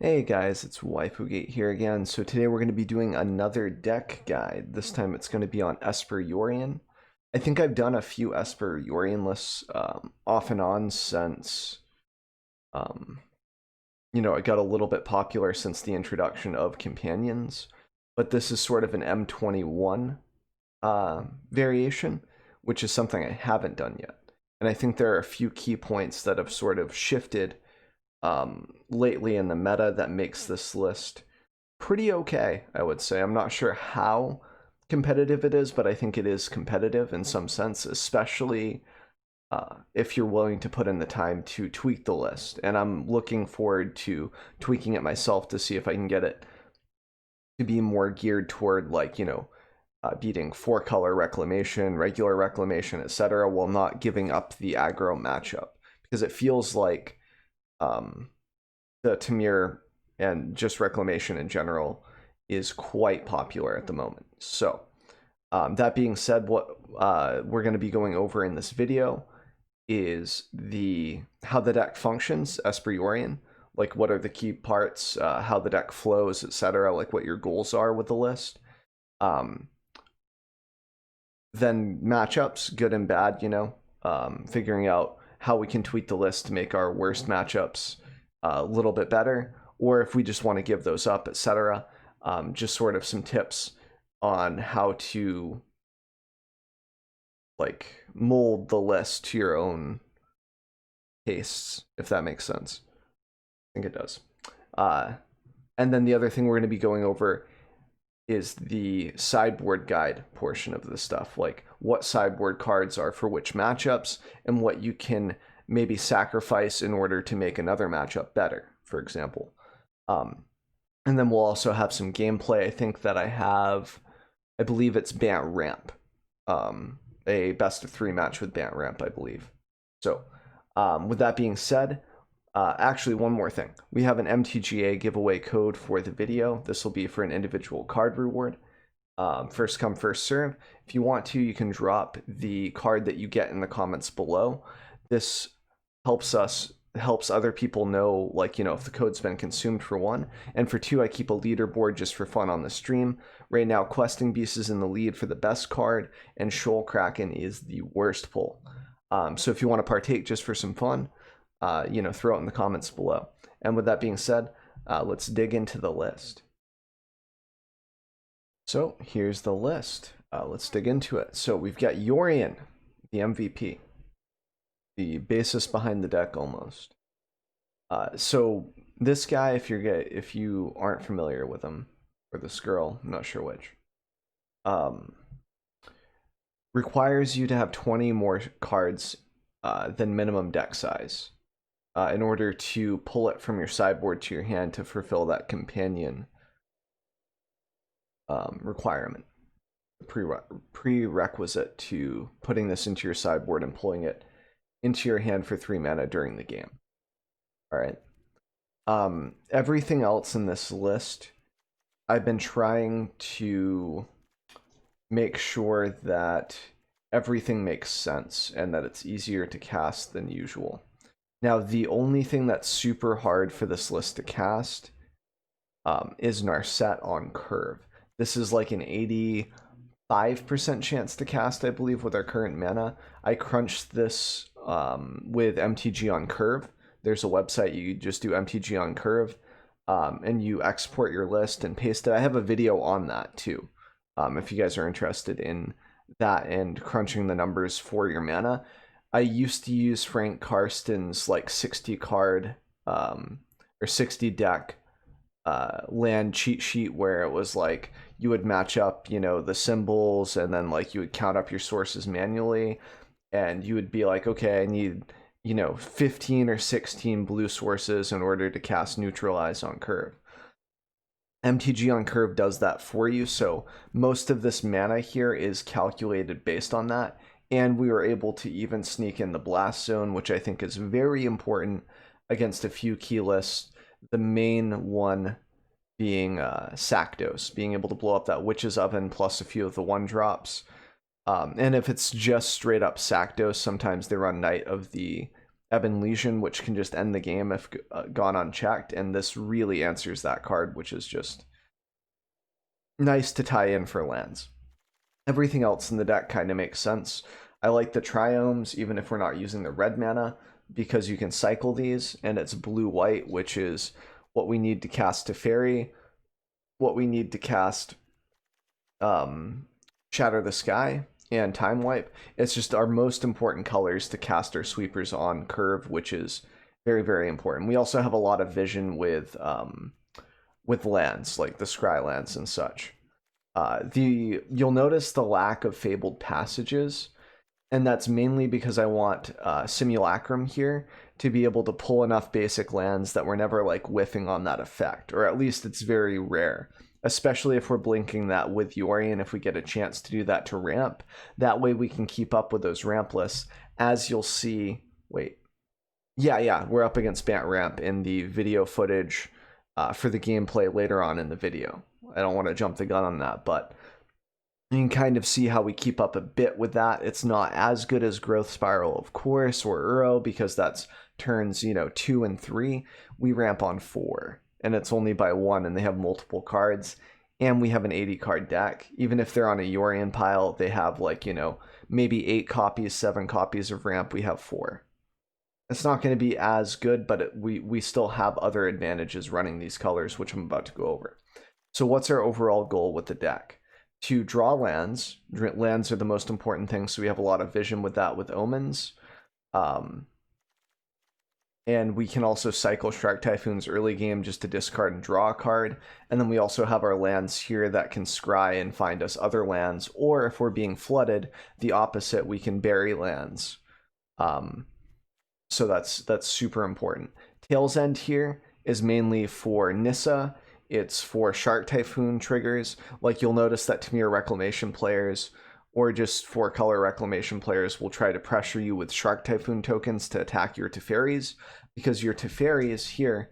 Hey guys, it's WaifuGate here again. So today we're going to be doing another deck guide. This time it's going to be on Esper Yorion. I think I've done a few Esper Yorion lists off and on since, um, it got a little bit popular since the introduction of companions. But this is sort of an M21 variation, which is something I haven't done yet. And I think there are a few key points that have sort of shifted lately in the meta that makes this list pretty okay, I would say. I'm not sure how competitive it is, but I think it is competitive in some sense, especially if you're willing to put in the time to tweak the list. And I'm looking forward to tweaking it myself to see if I can get it to be more geared toward, like, beating 4-color reclamation, regular reclamation, etc., while not giving up the aggro matchup. Because it feels like the Tamir and just reclamation in general is quite popular at the moment. So that being said, what we're going to be going over in this video is how the deck functions, Esper Yorion, like what are the key parts, how the deck flows, etc., like what your goals are with the list. Then matchups, good and bad, figuring out how we can tweak the list to make our worst matchups a little bit better, or if we just want to give those up, etc. Just sort of some tips on how to like mold the list to your own tastes, if that makes sense. I think it does. And then the other thing we're going to be going over is the sideboard guide portion of the stuff, like what sideboard cards are for which matchups and what you can maybe sacrifice in order to make another matchup better, for example. And then we'll also have some gameplay. I think that I believe it's Bant Ramp, a best of 3 match with Bant Ramp, I believe. So with that being said, actually, one more thing. We have an MTGA giveaway code for the video. This will be for an individual card reward. First come, first serve. If you want to, you can drop the card that you get in the comments below. This helps other people know, like, if the code's been consumed, for one. And for two, I keep a leaderboard just for fun on the stream. Right now, Questing Beast is in the lead for the best card, and Shoal Kraken is the worst pull. So if you want to partake just for some fun, throw it in the comments below. And with that being said, let's dig into the list. So here's the list. Let's dig into it. So we've got Yorion, the MVP, the basis behind the deck almost. So this guy, if you aren't familiar with him, or this girl, I'm not sure which, requires you to have 20 more cards than minimum deck size in order to pull it from your sideboard to your hand to fulfill that companion requirement, prerequisite to putting this into your sideboard and pulling it into your hand for 3 mana during the game. All right. Everything else in this list, I've been trying to make sure that everything makes sense and that it's easier to cast than usual. Now, the only thing that's super hard for this list to cast is Narset on curve. This is like an 85% chance to cast, I believe, with our current mana. I crunched this with MTG on curve. There's a website, you just do MTG on curve, and you export your list and paste it. I have a video on that too, if you guys are interested in that and crunching the numbers for your mana. I used to use Frank Karsten's like 60 card or 60 deck land cheat sheet, where it was like you would match up, the symbols, and then like you would count up your sources manually, and you would be like, okay, I need 15 or 16 blue sources in order to cast Neutralize on curve. MTG on curve does that for you, so most of this mana here is calculated based on that. And we were able to even sneak in the Blast Zone, which I think is very important against a few key lists. The main one being Sakdos, being able to blow up that Witch's Oven plus a few of the 1-drops. And if it's just straight up Sakdos, sometimes they run Knight of the Ebon Legion, which can just end the game if gone unchecked, and this really answers that card, which is just nice to tie in for lands. Everything else in the deck kind of makes sense. I like the Triomes, even if we're not using the red mana, because you can cycle these, and it's blue-white, which is what we need to cast Teferi, what we need to cast Shatter the Sky, and Time Wipe. It's just our most important colors to cast our sweepers on curve, which is very, very important. We also have a lot of vision with lands, like the Scry lands and such. You'll notice the lack of Fabled Passages, and that's mainly because I want Simulacrum here to be able to pull enough basic lands that we're never like whiffing on that effect, or at least it's very rare, especially if we're blinking that with Yorion. If we get a chance to do that to ramp, that way we can keep up with those ramp lists. As you'll see, yeah, we're up against Bant Ramp in the video footage for the gameplay later on in the video. I don't want to jump the gun on that, but you can kind of see how we keep up a bit with that. It's not as good as Growth Spiral, of course, or Uro, because that's turns 2 and 3. We ramp on 4, and it's only by 1, and they have multiple cards, and we have an 80 card deck. Even if they're on a Yorion pile, they have maybe 8 copies, 7 copies of ramp. We have 4. It's not going to be as good, but we still have other advantages running these colors, which I'm about to go over. So what's our overall goal with the deck? To draw lands. Lands are the most important thing, so we have a lot of vision with that with Omens. And we can also cycle Shark Typhoons early game just to discard and draw a card. And then we also have our lands here that can scry and find us other lands. Or if we're being flooded, the opposite, we can bury lands. So that's super important. Tail's End here is mainly for Nissa. It's for Shark Typhoon triggers. Like you'll notice that Tamir Reclamation players or just 4-color Reclamation players will try to pressure you with Shark Typhoon tokens to attack your Teferis, because your Teferis here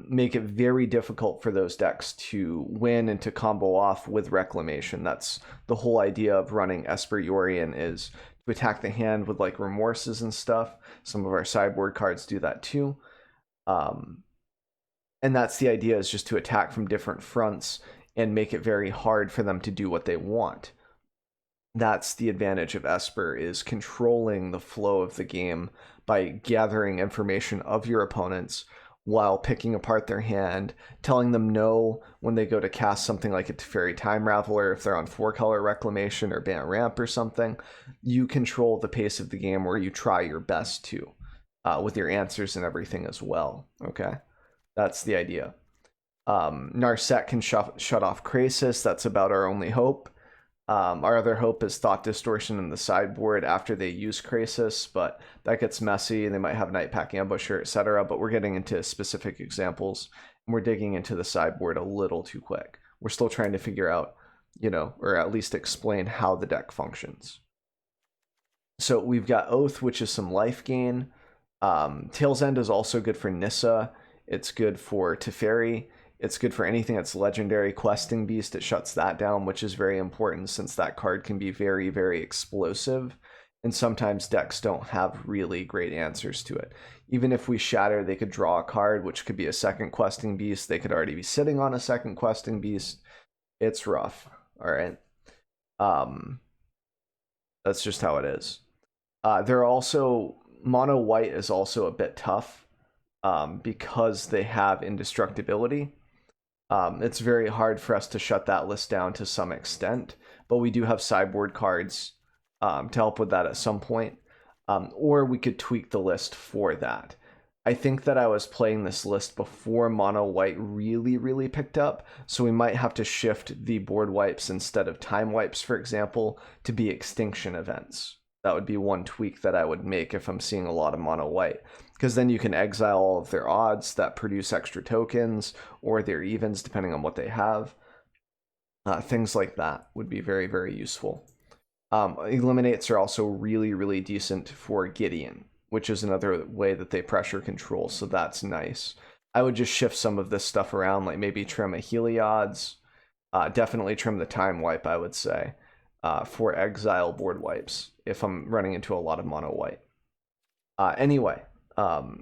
make it very difficult for those decks to win and to combo off with Reclamation. That's the whole idea of running Esper Yorion, is to attack the hand with like Remorses and stuff. Some of our sideboard cards do that too. And that's the idea, is just to attack from different fronts and make it very hard for them to do what they want. That's the advantage of Esper, is controlling the flow of the game by gathering information of your opponents while picking apart their hand, telling them no when they go to cast something like a Teferi Time Raveler if they're on 4-color Reclamation or Bant Ramp or something. You control the pace of the game, where you try your best to, with your answers and everything as well, okay? That's the idea. Narset can shut off Krasis. That's about our only hope. Our other hope is Thought Distortion in the sideboard after they use Krasis, but that gets messy. They might have Nightpack Ambusher, etc. But we're getting into specific examples, and we're digging into the sideboard a little too quick. We're still trying to figure out, or at least explain how the deck functions. So we've got Oath, which is some life gain. Tail's End is also good for Nissa. It's good for Teferi. It's good for anything that's legendary. Questing Beast, it shuts that down, which is very important since that card can be very, very explosive. And sometimes decks don't have really great answers to it. Even if we shatter, they could draw a card, which could be a second Questing Beast. They could already be sitting on a second Questing Beast. It's rough, all right? That's just how it is. They're also... Mono White is also a bit tough because they have indestructibility. It's very hard for us to shut that list down to some extent, but we do have sideboard cards to help with that at some point, or we could tweak the list for that. I think that I was playing this list before Mono White really picked up, so we might have to shift the board wipes instead of time wipes, for example, to be extinction events. That would be one tweak that I would make if I'm seeing a lot of Mono White, because then you can exile all of their odds that produce extra tokens, or their evens depending on what they have. Things like that would be very, very useful. Eliminates are also really decent for Gideon, which is another way that they pressure control, so that's nice. I would just shift some of this stuff around, like maybe trim a Heliod's, definitely trim the time wipe, I would say, for exile board wipes if I'm running into a lot of Mono White. Anyway,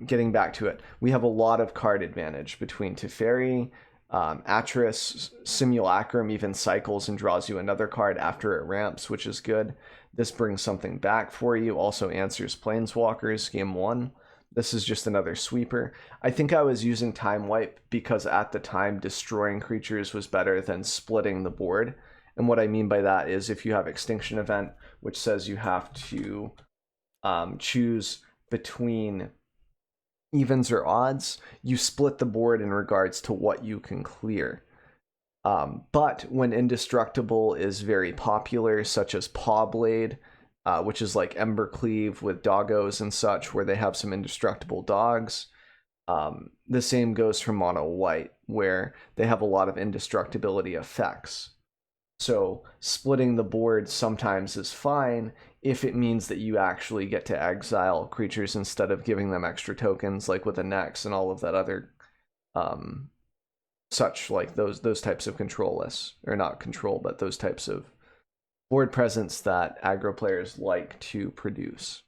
getting back to it, we have a lot of card advantage between Teferi, Atris, Simulacrum even cycles and draws you another card after it ramps, which is good. This brings something back for you, also answers Planeswalkers, game 1. This is just another sweeper. I think I was using Time Wipe because at the time destroying creatures was better than splitting the board. And what I mean by that is if you have Extinction Event, which says you have to choose between evens or odds, you split the board in regards to what you can clear. But when Indestructible is very popular, such as Pawblade, which is like Embercleave with doggos and such, where they have some indestructible dogs, the same goes for mono white, where they have a lot of indestructibility effects. So splitting the board sometimes is fine if it means that you actually get to exile creatures instead of giving them extra tokens, like with a Nex and all of that other such, like those types of control lists, or not control, but those types of board presence that aggro players like to produce.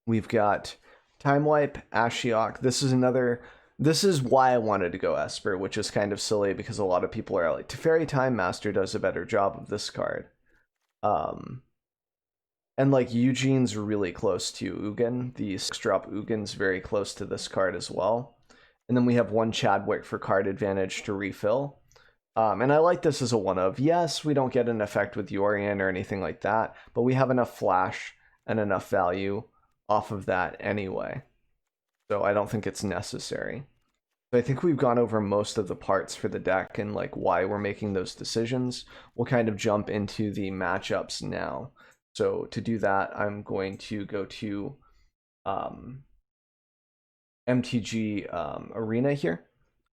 We've got Time Wipe, Ashiok. This is why I wanted to go Esper, which is kind of silly because a lot of people are like, Teferi Time Master does a better job of this card. And like Eugene's really close to Ugin. The 6-drop Ugin's very close to this card as well. And then we have one Chadwick for card advantage to refill. And I like this as a one of. Yes, we don't get an effect with Yorion or anything like that, but we have enough flash and enough value off of that anyway. So I don't think it's necessary. So I think we've gone over most of the parts for the deck and like why we're making those decisions. We'll kind of jump into the matchups now. So to do that, I'm going to go to MTG Arena here.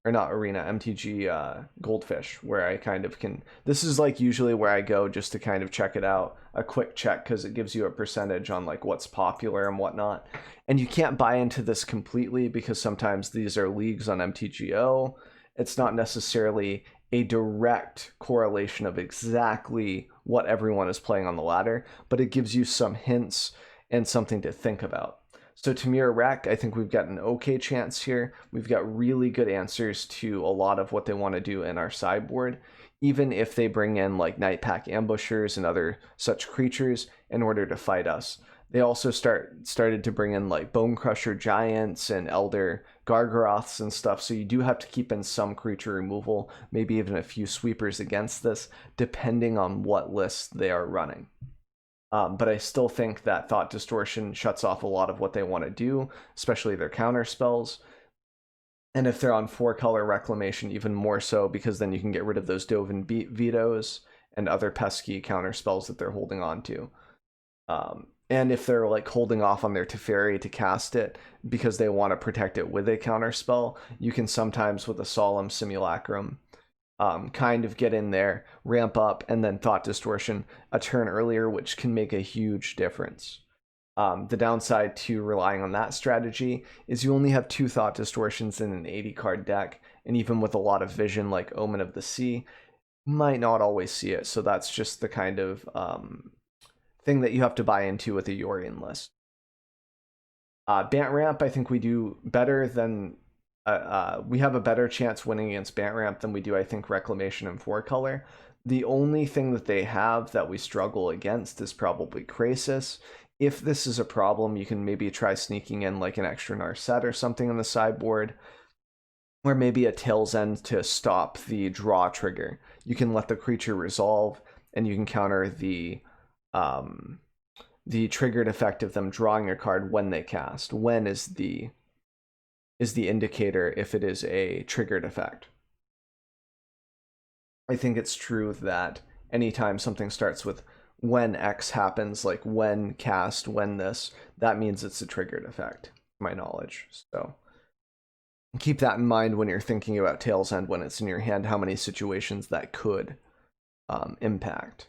Or not Arena, MTG Goldfish, where I kind of can... This is like usually where I go just to kind of check it out. A quick check, because it gives you a percentage on like what's popular and whatnot. And you can't buy into this completely because sometimes these are leagues on MTGO. It's not necessarily a direct correlation of exactly what everyone is playing on the ladder, but it gives you some hints and something to think about. So Tamir Rek, I think we've got an okay chance here. We've got really good answers to a lot of what they want to do in our sideboard, even if they bring in like Night Pack Ambushers and other such creatures in order to fight us. They also started to bring in like Bone Crusher Giants and Elder Gargaroths and stuff, so you do have to keep in some creature removal, maybe even a few sweepers against this, depending on what list they are running. But I still think that Thought Distortion shuts off a lot of what they want to do, especially their counter spells. And if they're on 4-color Reclamation, even more so, because then you can get rid of those Dovin Vetoes and other pesky counter spells that they're holding on to. And if they're like holding off on their Teferi to cast it because they want to protect it with a counter spell, you can sometimes with a Solemn Simulacrum kind of get in there, ramp up, and then Thought Distortion a turn earlier, which can make a huge difference. The downside to relying on that strategy is you only have 2 Thought Distortions in an 80-card deck, and even with a lot of vision like Omen of the Sea, might not always see it, so that's just the kind of thing that you have to buy into with a Yorion list. Bant Ramp, I think we do better than... we have a better chance winning against Bant Ramp than we do, I think, Reclamation and 4-color. The only thing that they have that we struggle against is probably Krasis. If this is a problem, you can maybe try sneaking in like an extra Narset or something on the sideboard, or maybe a Tail's End to stop the draw trigger. You can let the creature resolve, and you can counter the triggered effect of them drawing a card when they cast. When is the indicator if it is a triggered effect. I think it's true that anytime something starts with when X happens, like when cast, when this, that means it's a triggered effect, to my knowledge. So keep that in mind when you're thinking about Tail's End when it's in your hand, how many situations that could impact.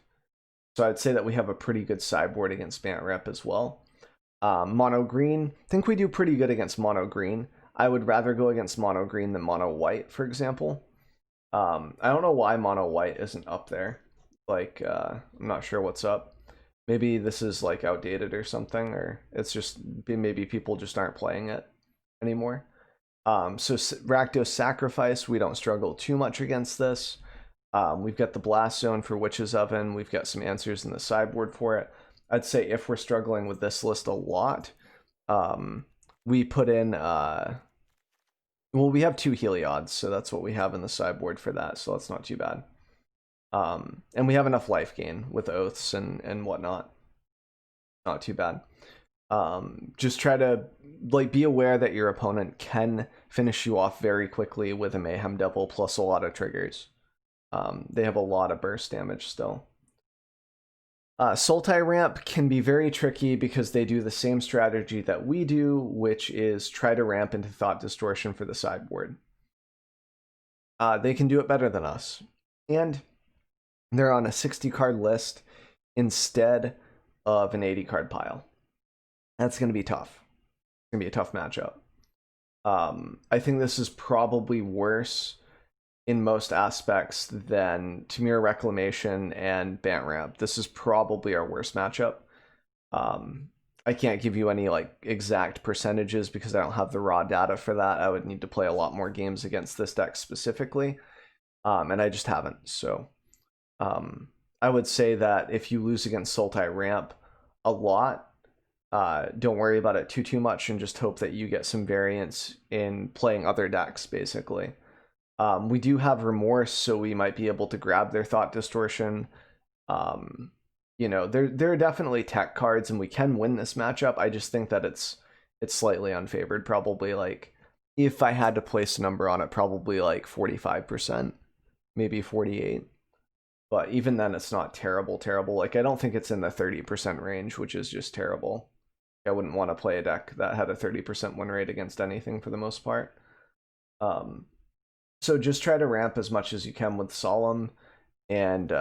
So I'd say that we have a pretty good sideboard against Bant Rep as well. Mono green, I think we do pretty good against mono green. I would rather go against mono green than mono white, for example. I don't know why mono white isn't up there. Like, I'm not sure what's up. Maybe this is like outdated or something, or it's just maybe people just aren't playing it anymore. So Rakdos Sacrifice, we don't struggle too much against this. We've got the Blast Zone for Witch's Oven. We've got some answers in the sideboard for it. I'd say if we're struggling with this list a lot, we put in, well, we have 2 Heliod's, so that's what we have in the sideboard for that, so that's not too bad. And we have enough life gain with Oaths and whatnot. Not too bad. Just try to like be aware that your opponent can finish you off very quickly with a Mayhem Devil plus a lot of triggers. They have a lot of burst damage still. Sultai ramp can be very tricky because they do the same strategy that we do, which is try to ramp into Thought Distortion for the sideboard. They can do it better than us. And they're on a 60 card list instead of an 80 card pile. That's going to be tough. It's going to be a tough matchup. I think this is probably worse in most aspects than Tamir Reclamation and Bant Ramp. This is probably our worst matchup. I can't give you any like exact percentages because I don't have the raw data for that. I would need to play a lot more games against this deck specifically, and I just haven't. So I would say that if you lose against Sultai Ramp a lot, don't worry about it too much and just hope that you get some variance in playing other decks, basically. We do have Remorse, so we might be able to grab their Thought Distortion. You know, there are definitely tech cards, and we can win this matchup. I just think that it's slightly unfavored. Probably like, if I had to place a number on it, probably like 45%, maybe 48%. But even then, it's not terrible. Like, I don't think it's in the 30% range, which is just terrible. I wouldn't want to play a deck that had a 30% win rate against anything for the most part. So just try to ramp as much as you can with Solemn, and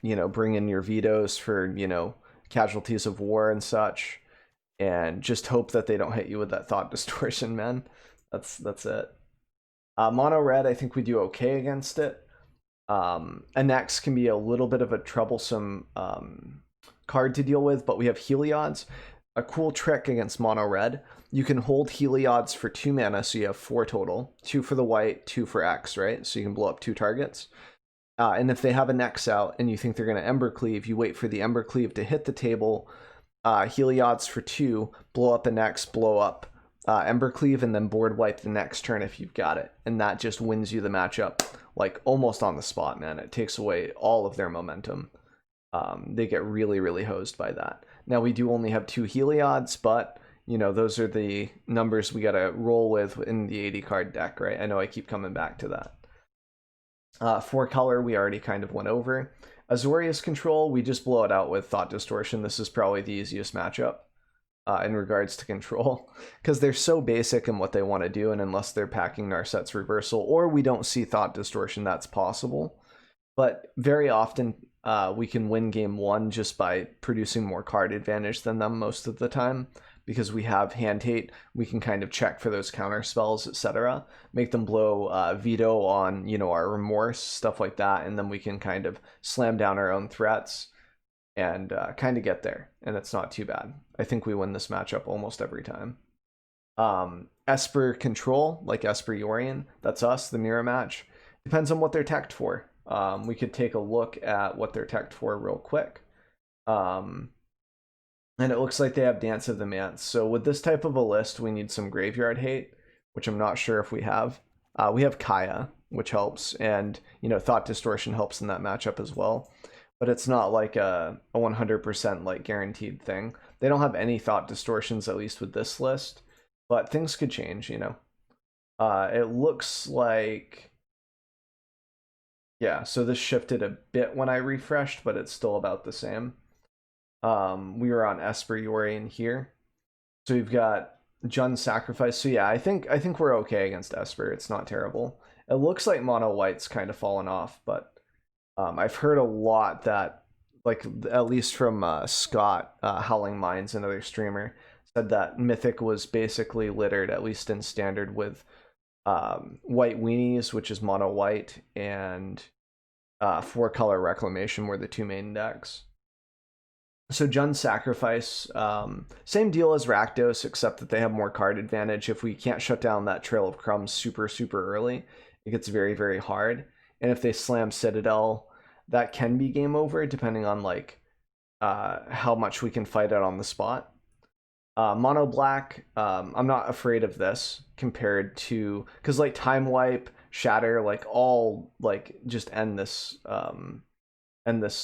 you know, bring in your vetoes for, you know, casualties of war and such, and just hope that they don't hit you with that Thought Distortion, man. That's it. Mono red, I think we do okay against it. Annex can be a little bit of a troublesome card to deal with, but we have Heliod's. A cool trick against mono red, you can hold Heliod's for 2 mana, so you have 4 total. 2 for the white, 2 for X, right? So you can blow up 2 targets. And if they have a Nex out and you think they're going to Embercleave, you wait for the Embercleave to hit the table. Heliod's for 2, blow up a Nex, blow up Embercleave, and then board wipe the next turn if you've got it. And that just wins you the matchup, like almost on the spot, man. It takes away all of their momentum. They get really, really hosed by that. Now, we do only have 2 Heliod's, but, you know, those are the numbers we got to roll with in the 80 card deck, right? I know I keep coming back to that. 4 color, we already kind of went over. Azorius Control, we just blow it out with Thought Distortion. This is probably the easiest matchup in regards to control, because they're so basic in what they want to do, and unless they're packing Narset's Reversal, or we don't see Thought Distortion, that's possible. But very often, we can win game 1 just by producing more card advantage than them most of the time, because we have hand hate. We can kind of check for those counter spells, etc., make them blow veto on, you know, our remorse, stuff like that, and then we can kind of slam down our own threats and kind of get there, and it's not too bad. I think we win this matchup almost every time. Esper Control, like Esper Yorion, that's us, the mirror match. Depends on what they're teched for. We could take a look at what they're teched for real quick. And it looks like they have Dance of the Manse. So with this type of a list, we need some graveyard hate, which I'm not sure if we have. We have Kaya, which helps, and, you know, Thought Distortion helps in that matchup as well. But it's not like a 100% like guaranteed thing. They don't have any Thought Distortions, at least with this list, but things could change, you know. It looks like, yeah, so this shifted a bit when I refreshed, but it's still about the same. We were on Esper Yorion here. So we've got Jund Sacrifice. So yeah, I think we're okay against Esper. It's not terrible. It looks like mono white's kind of fallen off, but I've heard a lot that, like, at least from Scott, Howling Minds, another streamer, said that Mythic was basically littered, at least in Standard, with White Weenies, which is mono white, and 4 color Reclamation were the 2 main decks. So Jund Sacrifice, same deal as Rakdos, except that they have more card advantage. If we can't shut down that Trail of Crumbs super early, it gets very, very hard. And if they slam Citadel, that can be game over, depending on like how much we can fight it on the spot. Mono Black, I'm not afraid of this compared to, because like Time Wipe, Shatter, like all like just end this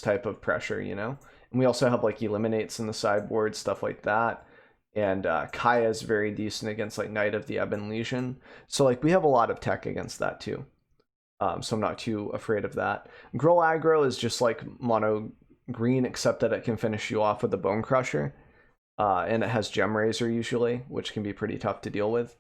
type of pressure, you know. And we also have like Eliminates in the sideboard, stuff like that. And Kaya is very decent against like Knight of the Ebon Legion. So like we have a lot of tech against that too. So I'm not too afraid of that. Gruul aggro is just like mono green, except that it can finish you off with a Bone Crusher. And it has Gem Razor usually, which can be pretty tough to deal with.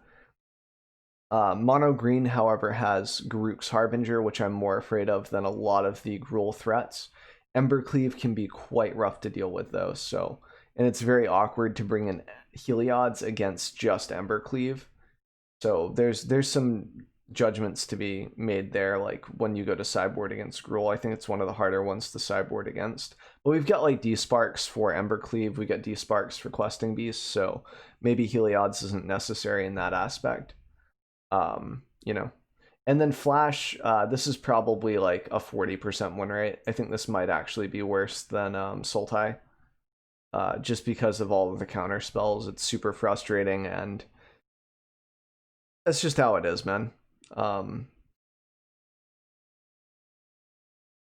Mono green, however, has Garruk's Harbinger, which I'm more afraid of than a lot of the Gruul threats. Embercleave can be quite rough to deal with though, so, and it's very awkward to bring in Heliod's against just Embercleave. So there's some judgments to be made there, like when you go to sideboard against Gruul. I think it's one of the harder ones to sideboard against. But we've got like D-Sparks for Embercleave, we got D-Sparks for Questing Beast, so maybe Heliod's isn't necessary in that aspect. You know. And then Flash, this is probably like a 40% win rate. I think this might actually be worse than Sultai. Just because of all of the counter spells. It's super frustrating, and that's just how it is, man.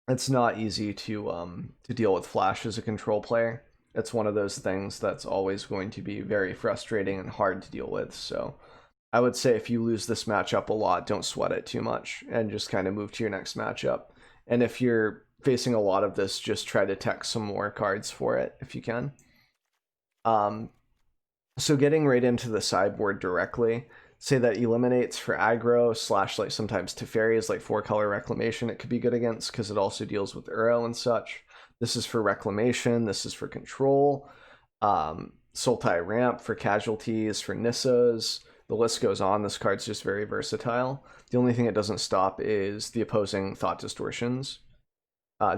It's not easy to deal with Flash as a control player. It's one of those things that's always going to be very frustrating and hard to deal with, so I would say if you lose this matchup a lot, don't sweat it too much and just kind of move to your next matchup. And if you're facing a lot of this, just try to tech some more cards for it if you can. So getting right into the sideboard directly, say that Eliminates for aggro / like sometimes Teferi is like 4-color Reclamation. It could be good against because it also deals with Uro and such. This is for Reclamation. This is for control. Sultai Ramp for casualties, for Nissas. The list goes on. This card's just very versatile. The only thing it doesn't stop is the opposing Thought Distortions.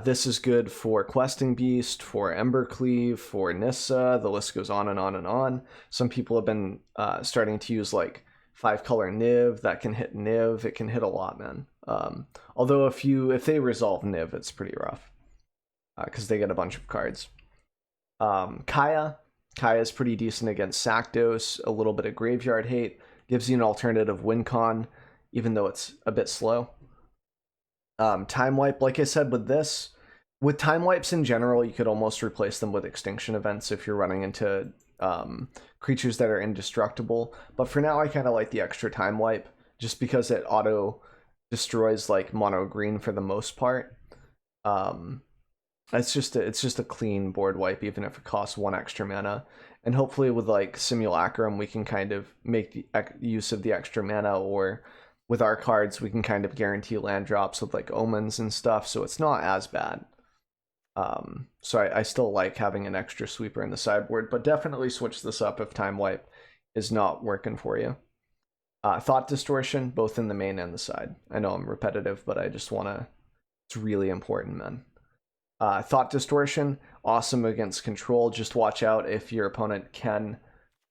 This is good for Questing Beast, for Embercleave, for Nissa. The list goes on and on and on. Some people have been starting to use like 5-color Niv. That can hit Niv. It can hit a lot, man. Although if they resolve Niv, it's pretty rough because they get a bunch of cards. Kaya is pretty decent against Sakdos, a little bit of Graveyard Hate, gives you an alternative win con, even though it's a bit slow. Time Wipe, like I said, with Time Wipes in general, you could almost replace them with Extinction Events if you're running into creatures that are indestructible. But for now, I kind of like the extra Time Wipe, just because it auto destroys like mono green for the most part. It's just a clean board wipe, even if it costs 1 extra mana. And hopefully with like Simulacrum, we can kind of make the use of the extra mana, or with our cards, we can kind of guarantee land drops with like Omens and stuff, so it's not as bad. So I still like having an extra sweeper in the sideboard, but definitely switch this up if Time Wipe is not working for you. Thought Distortion, both in the main and the side. I know I'm repetitive, but I just want to... It's really important, man. Thought Distortion, awesome against control. Just watch out if your opponent can...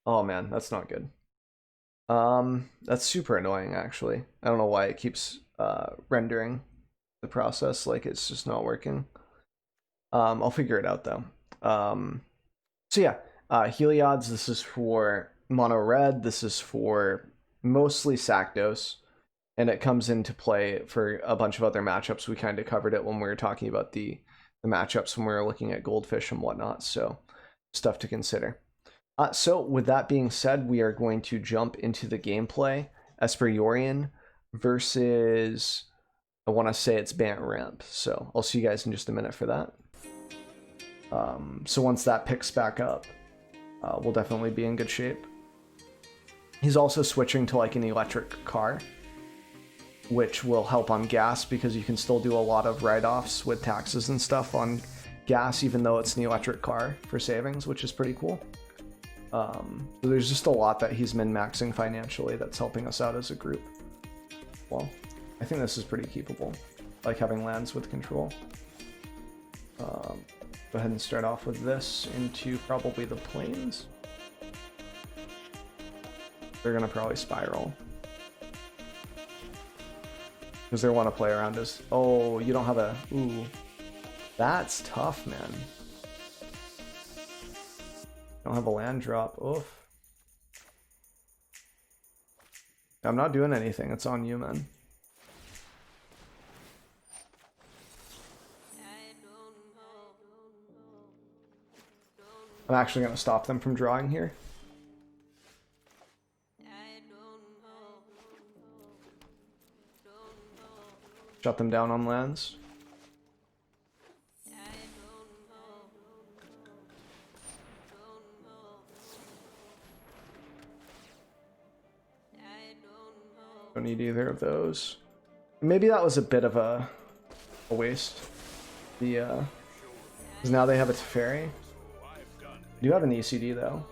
Oh man, that's not good. That's super annoying, actually. I don't know why it keeps rendering the process like it's just not working. I'll figure it out though. So yeah, Heliod's, this is for mono red. This is for mostly Sakdos, and it comes into play for a bunch of other matchups. We kind of covered it when we were talking about the matchups when we were looking at Goldfish and whatnot, so stuff to consider. So with that being said, we are going to jump into the gameplay. Esper Yorion versus, I want to say it's Bant Ramp, so I'll see you guys in just a minute for that. So once that picks back up, we'll definitely be in good shape. He's also switching to like an electric car, which will help on gas because you can still do a lot of write-offs with taxes and stuff on gas, even though it's an electric car for savings, which is pretty cool. So there's just a lot that he's min-maxing financially that's helping us out as a group. Well, I think this is pretty keepable, like having lands with control. Go ahead and start off with this into probably the plains. They're gonna probably spiral. Because they want to play around us. Oh, you don't have a... Ooh. That's tough, man. Don't have a land drop. Oof. I'm not doing anything. It's on you, man. I'm actually going to stop them from drawing here. Shut them down on lands. Don't need either of those. Maybe that was a bit of a waste. Because now they have a Teferi. I do have an ECD though.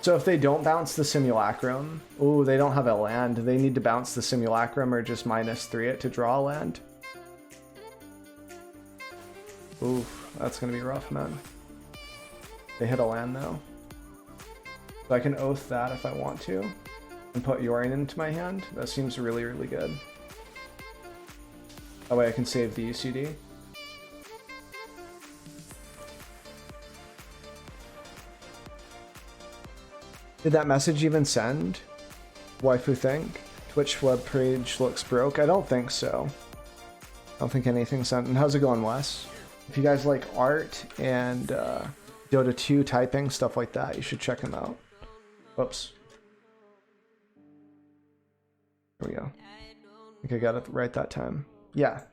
So if they don't bounce the Simulacrum, ooh, they don't have a land. They need to bounce the Simulacrum or just -3 it to draw a land. Oof, that's gonna be rough, man. They hit a land though. So I can oath that if I want to. And put Yorion into my hand. That seems really, really good. That way I can save the UCD. Did that message even send? Waifu think? Twitch web page looks broke? I don't think so. I don't think anything sent. And how's it going, Wes? If you guys like art and Dota 2 typing, stuff like that, you should check them out. Whoops. There we go. I think I got it right that time. Yeah.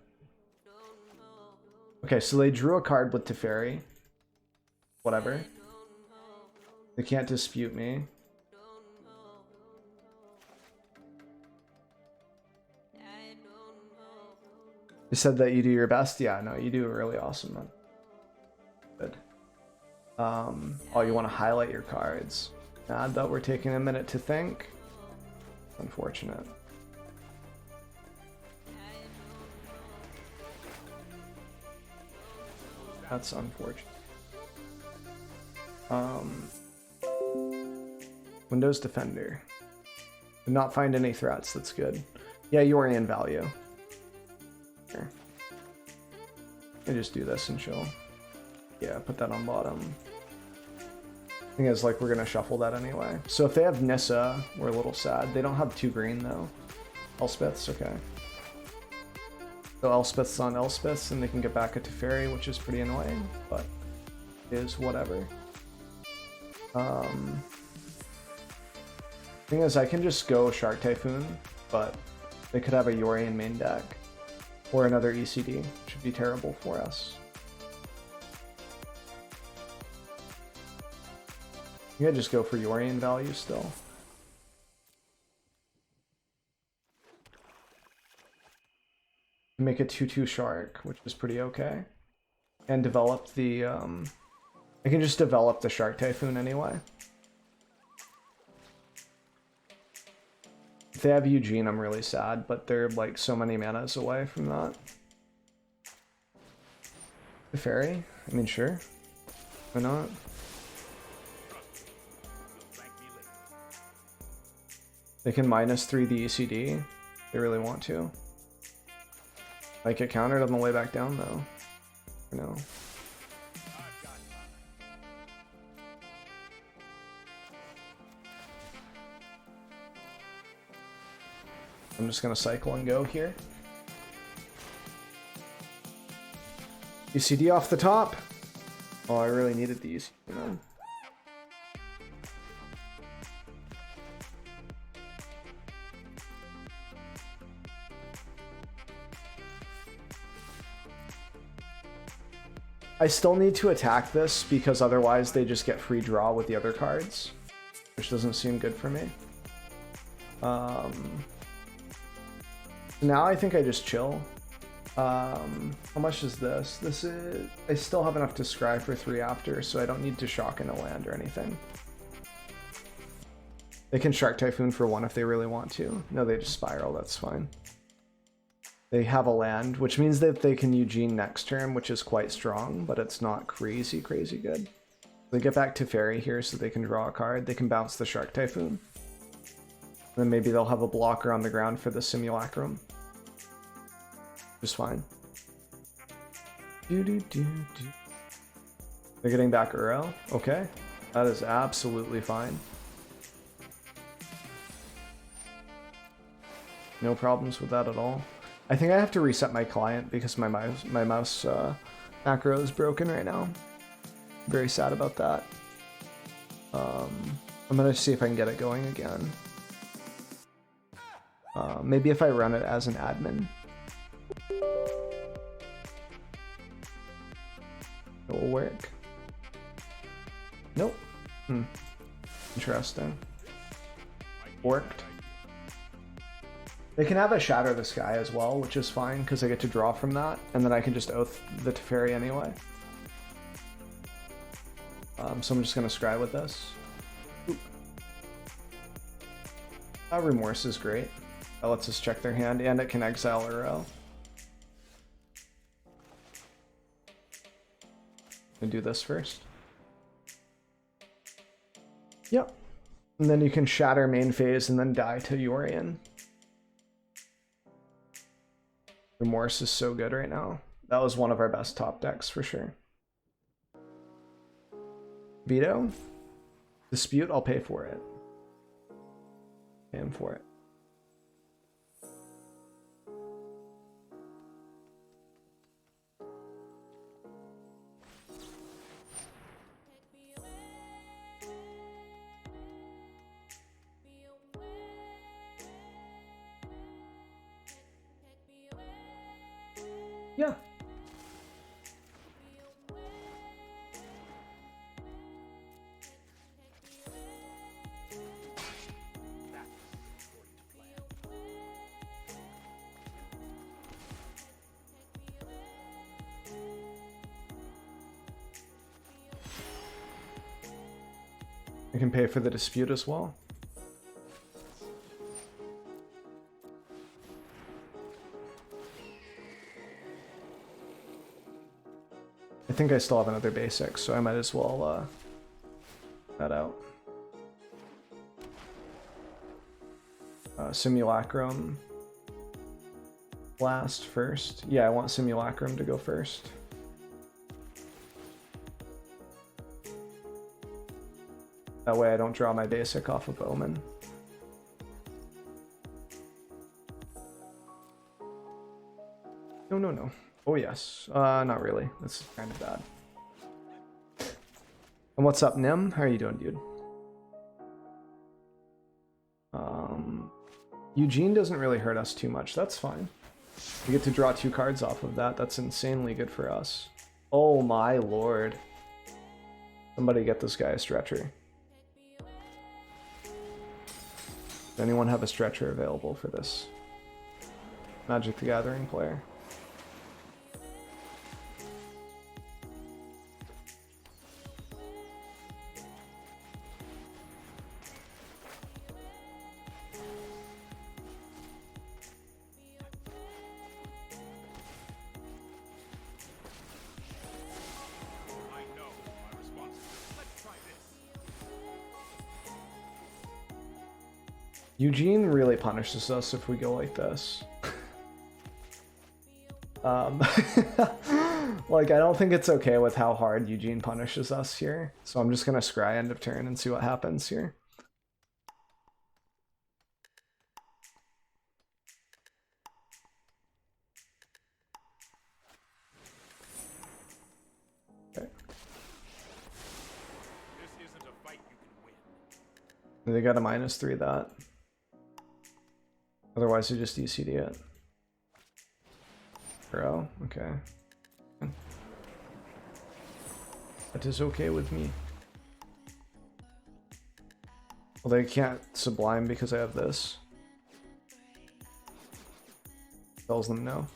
Okay, so they drew a card with Teferi. Whatever. They can't dispute me. You said that you do your best? Yeah, no, you do really awesome, man. Good. Oh, you want to highlight your cards. Mad that we're taking a minute to think. Unfortunate. That's unfortunate. Windows Defender. Did not find any threats, that's good. Yeah, Yorion value. Here. I just do this and chill. Yeah, put that on bottom. Thing is, like, we're gonna shuffle that anyway. So if they have Nissa, we're a little sad. They don't have 2 green though. Elspeth's okay. So Elspeth's on Elspeth's and they can get back a Teferi, which is pretty annoying, but it is whatever. Thing is, I can just go Shark Typhoon, but they could have a Yorion main deck. Or another ECD, which would be terrible for us. You could just go for Yorion value still. Make a 2/2 Shark, which is pretty okay. And develop the, I can just develop the Shark Typhoon anyway. If they have Eugene, I'm really sad, but they're like so many manas away from that. The fairy? I mean, sure. Why not? They can -3 the ECD. If they really want to. Might get countered on the way back down though. No. I'm just gonna cycle and go here. UCD off the top. Oh, I really needed the UCD, man. I still need to attack this because otherwise they just get free draw with the other cards, which doesn't seem good for me. Now I think I just chill. How much is this? This is... I still have enough to scry for 3 after, so I don't need to shock in a land or anything. They can Shark Typhoon for 1 if they really want to. No, they just Spiral, that's fine. They have a land, which means that they can Eugene next turn, which is quite strong, but it's not crazy good. They get back to Fairy here so they can draw a card. They can bounce the Shark Typhoon. Then maybe they'll have a blocker on the ground for the Simulacrum. Just fine. They're getting back Uro. Okay. That is absolutely fine. No problems with that at all. I think I have to reset my client because my mouse macro is broken right now. Very sad about that. I'm gonna see if I can get it going again. Maybe if I run it as an admin. It will work. Nope. Interesting. Worked. They can have a Shatter the Sky as well, which is fine, because I get to draw from that, and then I can just Oath the Teferi anyway. So I'm just going to scry with this. Remorse is great. That lets us check their hand, and it can exile Uro. And do this first. Yep. And then you can Shatter main phase and then die to Yorion. Remorse is so good right now. That was one of our best top decks for sure. Veto? Dispute? I'll pay for it. Pay him for it. Yeah. I can pay for the dispute as well. I think I still have another basic, so I might as well that out. Simulacrum last first. Yeah, I want Simulacrum to go first. That way I don't draw my basic off of Omen. No. Oh yes. Not really. That's kind of bad. And what's up, Nim? How are you doing, dude? Eugene doesn't really hurt us too much. That's fine. We get to draw 2 cards off of that. That's insanely good for us. Oh my lord. Somebody get this guy a stretcher. Does anyone have a stretcher available for this Magic the Gathering player? Eugene really punishes us if we go like this. Like, I don't think it's okay with how hard Eugene punishes us here. So I'm just gonna scry end of turn and see what happens here. Okay. This isn't a fight you can win. They got a -3 that. Otherwise, they just ECD it. Bro, okay. That is okay with me. Well, they can't Sublime because I have this. Tells them no.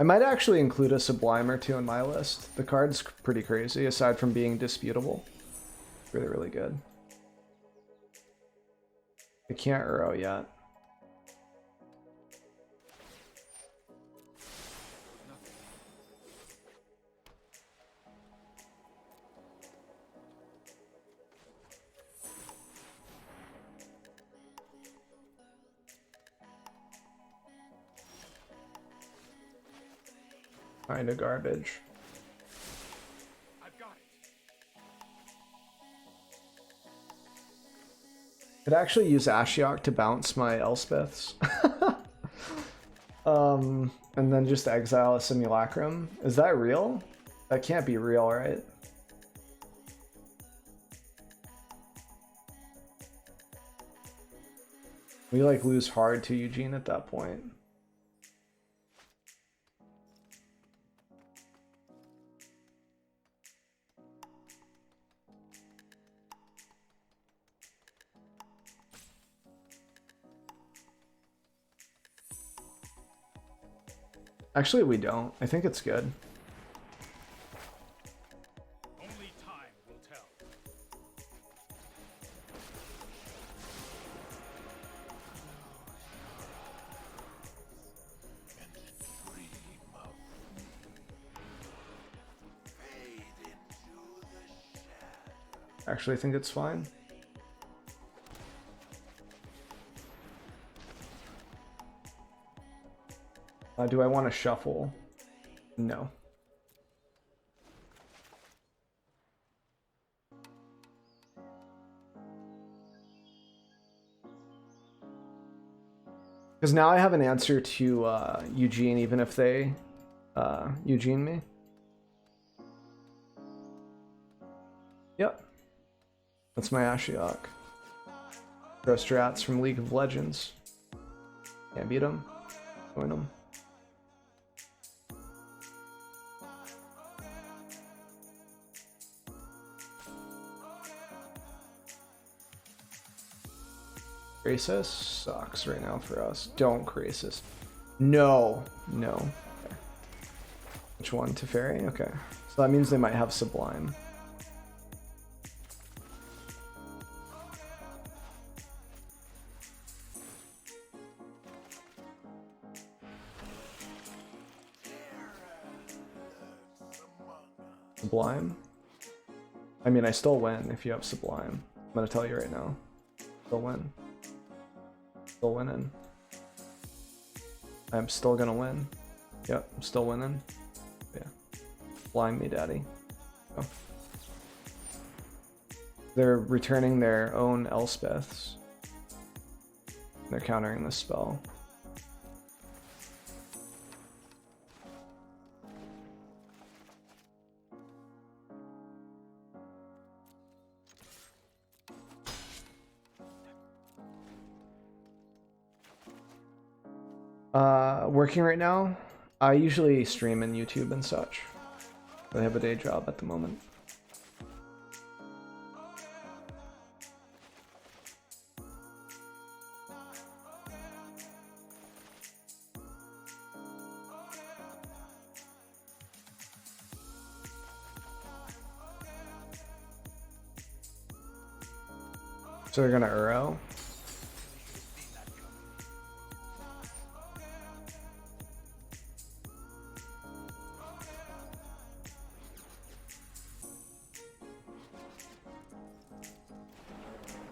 I might actually include a Sublime or two in my list. The card's pretty crazy, aside from being disputable. Really, really good. I can't Uro yet. Kinda garbage. I've got it. Could actually use Ashiok to bounce my Elspeths. And then just exile a Simulacrum. Is that real? That can't be real, right? We like lose hard to Eugene at that point. Actually, we don't. I think it's good. Only time will tell. Actually, I think it's fine. Do I want to shuffle? No. Because now I have an answer to Eugene, even if they Eugene me. Yep. That's my Ashiok. Pro strats from League of Legends. Can't beat him. Join him. Crisis sucks right now for us. Don't Crisis. No. No. Okay. Which one? Teferi? Okay. So that means they might have Sublime. Sublime? I mean, I still win if you have Sublime. I'm gonna tell you right now. Still win. Still winning. I'm still gonna win. Yep, I'm still winning. Yeah. Blind me, daddy. Oh. They're returning their own Elspeths. They're countering this spell. Working right now. I usually stream in YouTube and such. I have a day job at the moment. So they're gonna Uro.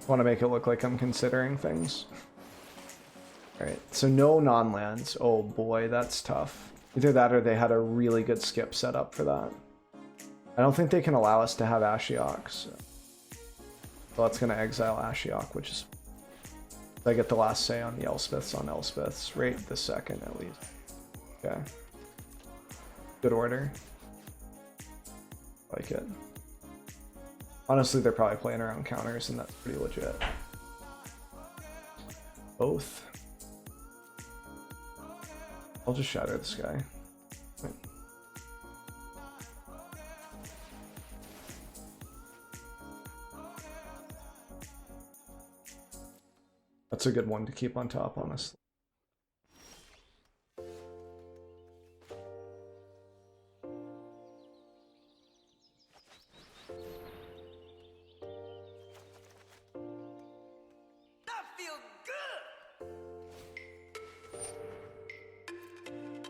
Want to make it look like I'm considering things. Alright, so no non-lands. Oh boy, that's tough. Either that or they had a really good skip set up for that. I don't think they can allow us to have Ashioks. So that's going to exile Ashiok, which is... I get the last say on the Elspeths on Elspeths. Right this second, at least. Okay. Good order. Like it. Honestly, they're probably playing around counters, and that's pretty legit. Both. I'll just shatter this guy. Wait. That's a good one to keep on top, honestly.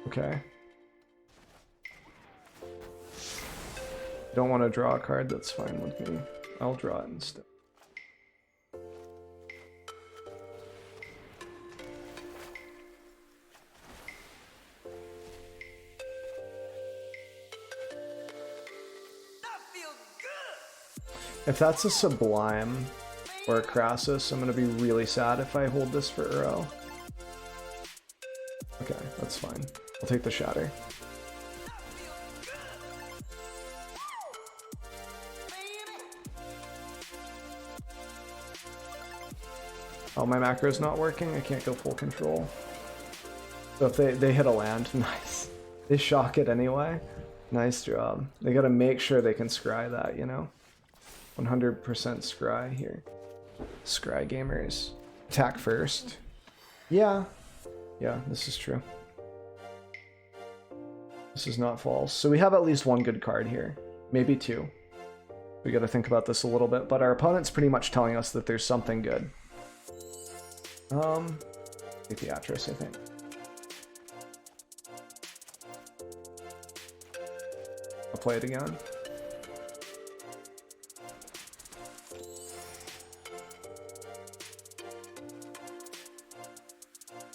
Okay. Don't want to draw a card, that's fine with me. I'll draw it instead. If that's a Sublime or a Crassus, I'm gonna be really sad if I hold this for Uro. Okay, that's fine. I'll take the Shatter. Oh, my macro's not working. I can't go full control. So if they hit a land, nice. They shock it anyway. Nice job. They gotta make sure they can scry that, you know? 100% scry here. Scry gamers. Attack first. Yeah. Yeah, this is true. This is not false. So we have at least one good card here. Maybe two. We gotta think about this a little bit, but our opponent's pretty much telling us that there's something good. Take the Atros, I think. I'll play it again.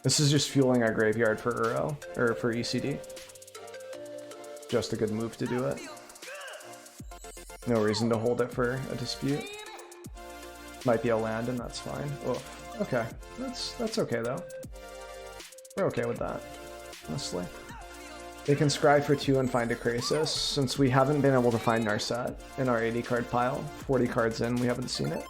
This is just fueling our graveyard for Uro, or for ECD. Just a good move to do it. No reason to hold it for a dispute. Might be a land and that's fine. Oof. Okay, that's okay though. We're okay with that, honestly. They can scry for 2 and find a Krasis. Since we haven't been able to find Narset in our 80 card pile, 40 cards in, we haven't seen it.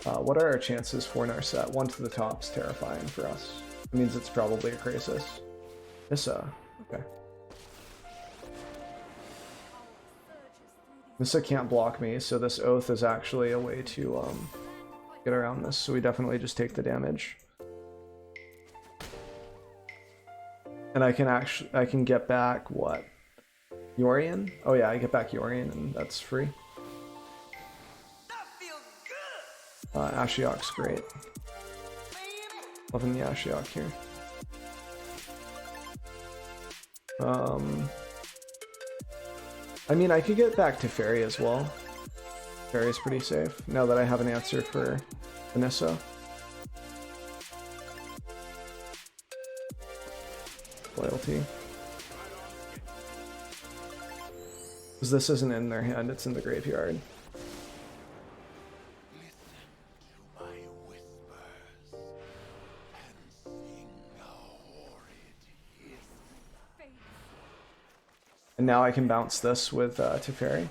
What are our chances for Narset? 1 to the top's terrifying for us. It means it's probably a Krasis. Nissa, okay. Nissa can't block me, so this Oath is actually a way to get around this, so we definitely just take the damage. And I can get back what? Yorion? Oh yeah, I get back Yorion and that's free. Ashiok's great. Loving the Ashiok here. I mean, I could get back to Fairy as well. Fairy's pretty safe, now that I have an answer for Vanessa. Loyalty. Because this isn't in their hand, it's in the graveyard. And now I can bounce this with Teferi.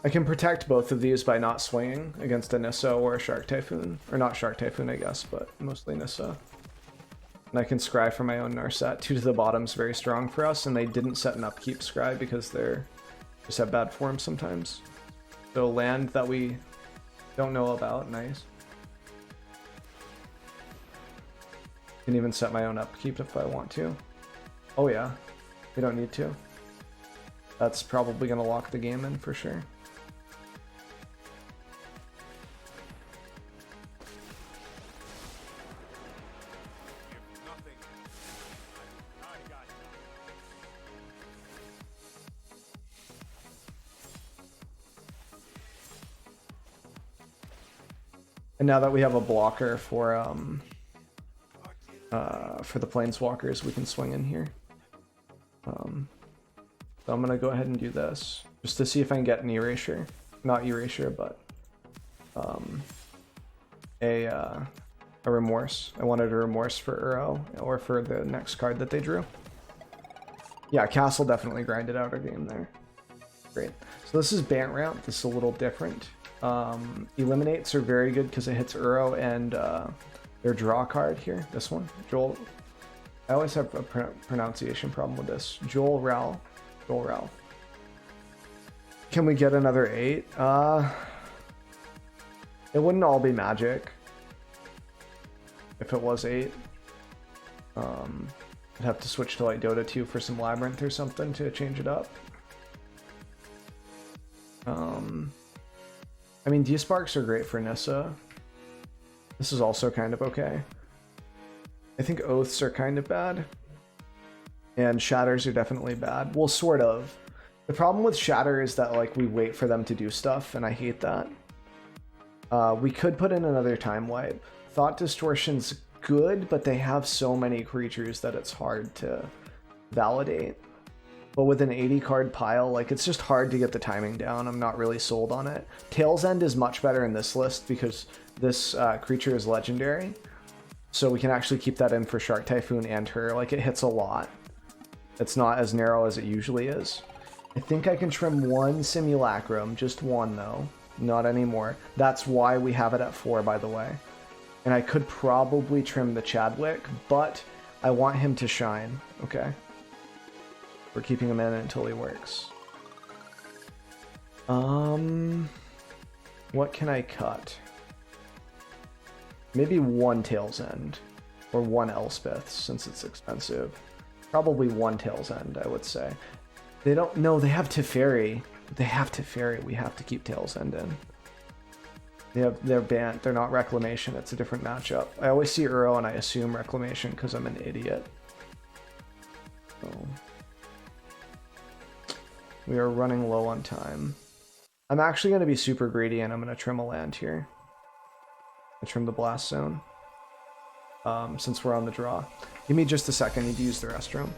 I can protect both of these by not swinging against a Nissa or a Shark Typhoon. Or not Shark Typhoon, I guess, but mostly Nissa. And I can scry for my own Narset. 2 to the bottom's very strong for us, and they didn't set an upkeep scry because they're just have bad form sometimes. So land that we don't know about, nice. Can even set my own upkeep if I want to. Oh yeah, we don't need to. That's probably gonna lock the game in for sure. And now that we have a blocker for the Planeswalkers, we can swing in here. So I'm gonna go ahead and do this just to see if I can get an erasure, not erasure, but a remorse. I wanted a remorse for Uro or for the next card that they drew. Yeah, Castle definitely grinded out our game there. Great. So this is Bant Ramp. This is a little different. Eliminates are very good because it hits Uro and their draw card here. This one, Joel. I always have a pronunciation problem with this. Joel Rao. Can we get another 8? It wouldn't all be magic if it was 8. I'd have to switch to like Dota 2 for some Labyrinth or something to change it up. I mean, D-Sparks are great for Nissa. This is also kind of okay. I think Oaths are kind of bad. And Shatters are definitely bad. Well, sort of. The problem with Shatter is that like we wait for them to do stuff, and I hate that. We could put in another Time Wipe. Thought Distortion's good, but they have so many creatures that it's hard to validate. But with an 80 card pile, like it's just hard to get the timing down. I'm not really sold on it. Tail's End is much better in this list because this creature is legendary. So we can actually keep that in for Shark Typhoon and her. Like it hits a lot. It's not as narrow as it usually is. I think I can trim one Simulacrum, just one though, not anymore. That's why we have it at 4, by the way. And I could probably trim the Chadwick, but I want him to shine, okay? We're keeping him in until he works. What can I cut? Maybe one Tail's End, or one Elspeth, since it's expensive. Probably one Tail's End, I would say. They don't, no, they have Teferi. They have Teferi, we have to keep Tail's End in. They're banned, they're not Reclamation, it's a different matchup. I always see Uro and I assume Reclamation because I'm an idiot. So. We are running low on time. I'm actually going to be super greedy and I'm going to trim a land here. I trim the Blast Zone. Since we're on the draw. Give me just a second, I need to use the restroom.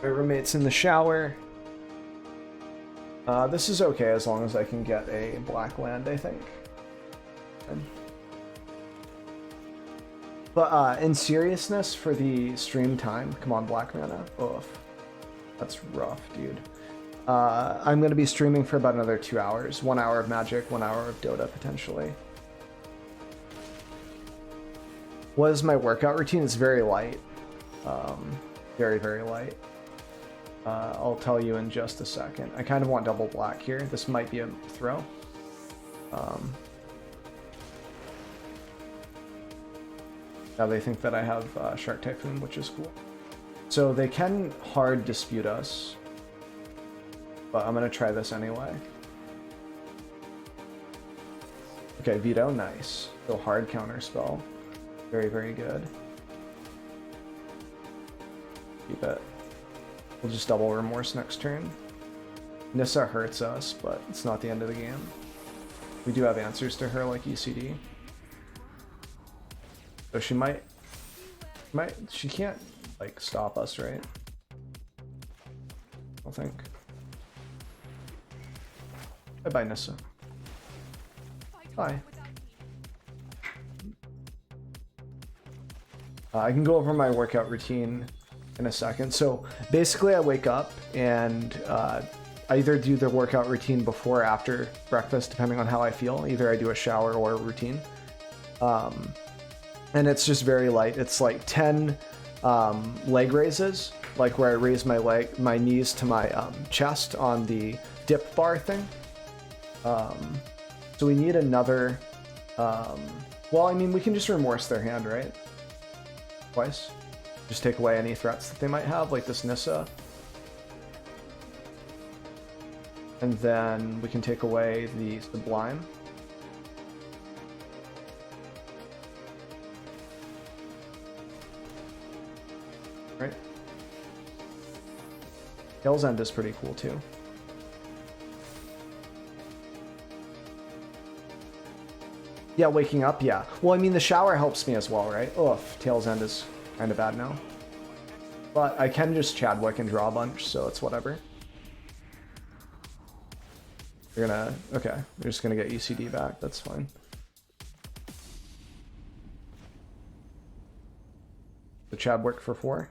My roommate's in the shower. This is okay as long as I can get a black land, I think. But in seriousness, for the stream time, come on, black mana. Oof. That's rough, dude. I'm going to be streaming for about another 2 hours. 1 hour of Magic, 1 hour of Dota, potentially. What is my workout routine? It's very light. Very, very light. I'll tell you in just a second. I kind of want double black here. This might be a throw. Now they think that I have Shark Typhoon, which is cool. So they can hard dispute us. But I'm going to try this anyway. Okay, Veto, nice. So hard counter spell. Very, very good. Keep it. We'll just double Remorse next turn. Nissa hurts us, but it's not the end of the game. We do have answers to her like ECD. So she she can't like stop us, right? I don't think. Bye-bye, Nissa. Bye. I can go over my workout routine in a second. So basically I wake up and I either do the workout routine before or after breakfast, depending on how I feel. Either I do a shower or a routine. And it's just very light. It's like 10 leg raises, like where I raise my knees to my chest on the dip bar thing. So we need another, well, I mean, we can just Remorse their hand, right? Twice. Just take away any threats that they might have, like this Nissa. And then we can take away the Sublime. Right? Tail's End is pretty cool too. Yeah, waking up, yeah. Well, I mean, the shower helps me as well, right? Oof, Tail's End is kind of bad now. But I can just Chadwick and draw a bunch, so it's whatever. You're gonna... Okay, you're just gonna get ECD back, that's fine. The Chadwick for 4.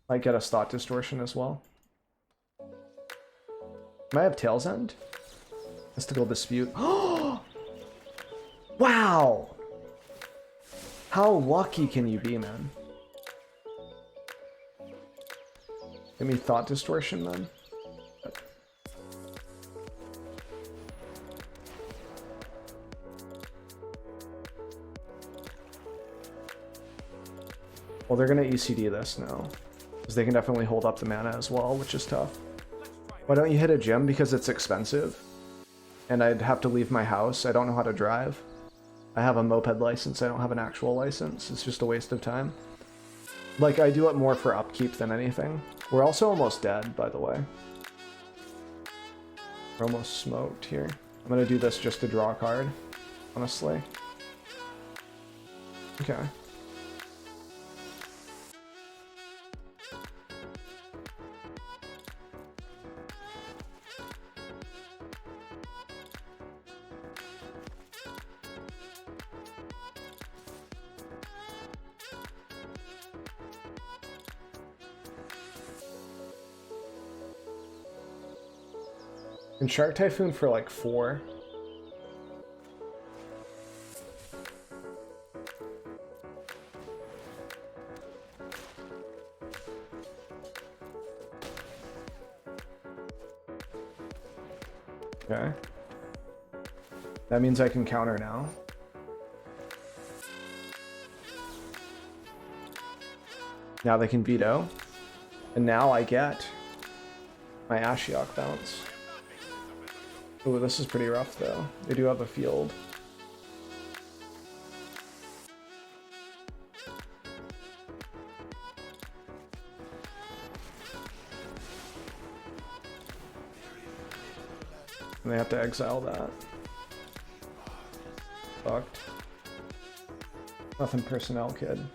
Might get a Thought Distortion as well. Might have Tail's End? Mystical Dispute. Wow! How lucky can you be, man? Give me Thought Distortion, then. Well, they're gonna ECD this now. Because they can definitely hold up the mana as well, which is tough. Why don't you hit a gym? Because it's expensive. And I'd have to leave my house. I don't know how to drive. I have a moped license. I don't have an actual license. It's just a waste of time. Like, I do it more for upkeep than anything. We're also almost dead, by the way. We're almost smoked here. I'm gonna do this just to draw a card, honestly. Okay. And Shark Typhoon for like 4. Okay. That means I can counter now. Now they can veto. And now I get my Ashiok bounce. Ooh, this is pretty rough though. They do have a field. And they have to exile that. Fucked. Nothing personnel, kid.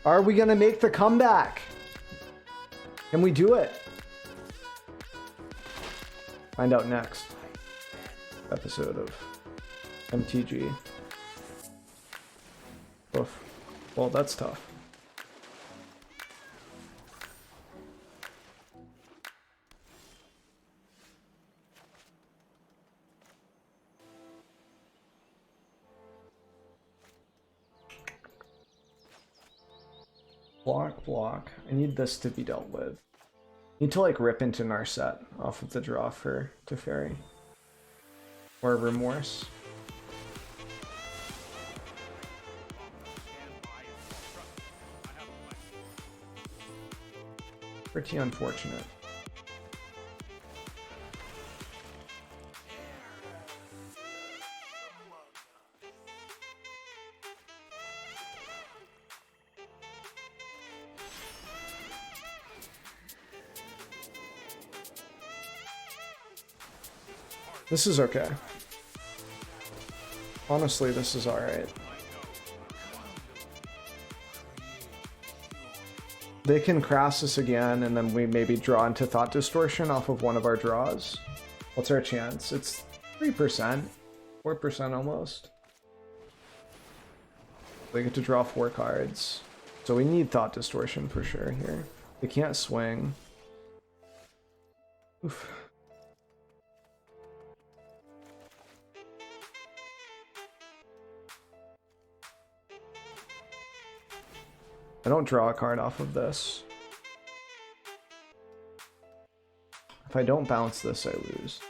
Are we gonna make the comeback? Can we do it? Find out next episode of MTG. Oof. Well, that's tough. Block. I need this to be dealt with. Need to like rip into Narset off of the draw for Teferi. Or Remorse. Pretty unfortunate. This is okay. Honestly, this is alright. They can crash us again, and then we maybe draw into Thought Distortion off of one of our draws. What's our chance? It's 3%. 4% almost. They get to draw 4 cards. So we need Thought Distortion for sure here. They can't swing. Oof. I don't draw a card off of this. If I don't bounce this, I lose.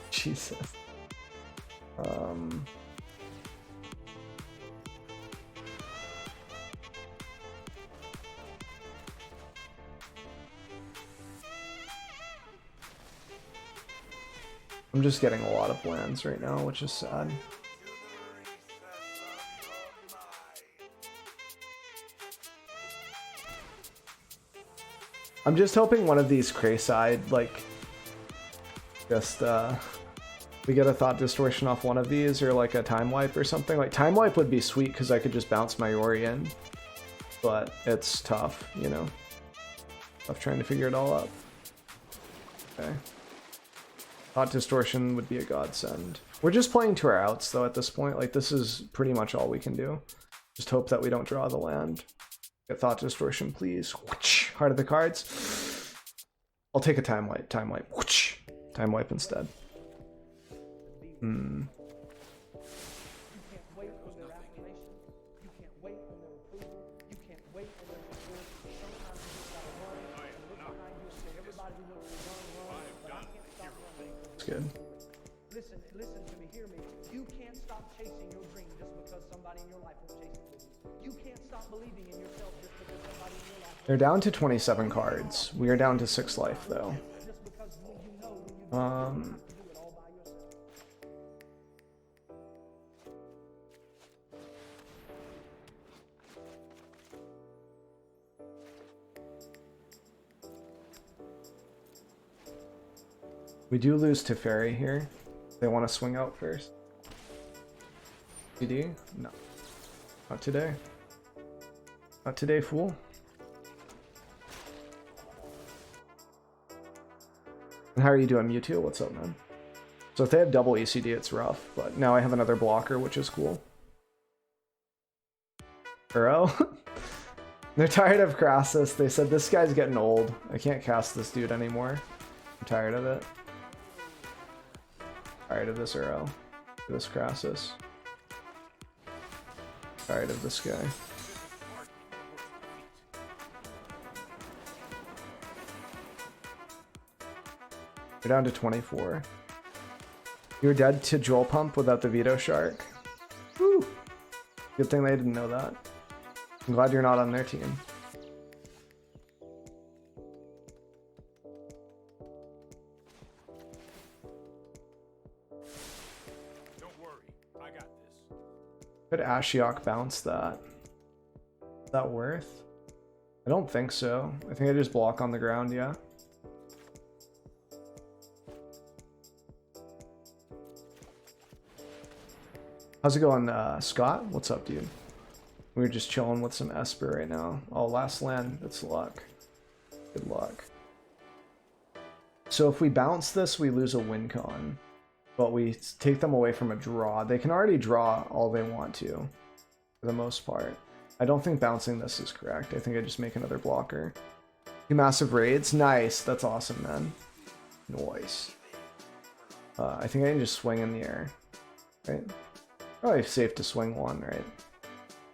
Jesus. I'm just getting a lot of lands right now, which is sad. I'm just hoping one of these Crayside, like, just, we get a Thought Distortion off one of these, or like a Time Wipe or something. Like, Time Wipe would be sweet because I could just bounce my Yorion, but it's tough, you know? Tough trying to figure it all out. Okay. Thought Distortion would be a godsend. We're just playing to our outs, though, at this point. Like, this is pretty much all we can do. Just hope that we don't draw the land. Get Thought Distortion, please. Heart of the cards. I'll take a Time Wipe. Time Wipe. Time Wipe instead. It's good. Listen to me, hear me. You can't stop chasing your dream just because somebody in your life won't chase it with you. You can't stop believing in yourself just because somebody in your life They're down to 27 cards. We are down to 6 life though. just because you know when you do it, you have to do it all by yourself. We do lose to Fairy here. They want to swing out first. PD? No. Not today. Not today, fool. And how are you doing, Mewtwo? What's up, man? So if they have double ECD, it's rough, but now I have another blocker, which is cool. Uro? They're tired of Crassus. They said, this guy's getting old. I can't cast this dude anymore. I'm tired of it. Tired of this Uro. This Crassus. Tired of this guy. We're down to 24. You're dead to Joel Pump without the Veto Shark. Woo! Good thing they didn't know that. I'm glad you're not on their team. Don't worry, I got this. Could Ashiok bounce that? Is that worth? I don't think so. I think I just block on the ground, yeah. How's it going, Scott? What's up, dude? We're just chilling with some Esper right now. Oh, last land. That's luck. Good luck. So if we bounce this, we lose a win con. But we take them away from a draw. They can already draw all they want to, for the most part. I don't think bouncing this is correct. I think I just make another blocker. 2 massive raids. Nice. That's awesome, man. Nice. I think I can just swing in the air. Right? Probably safe to swing one, right?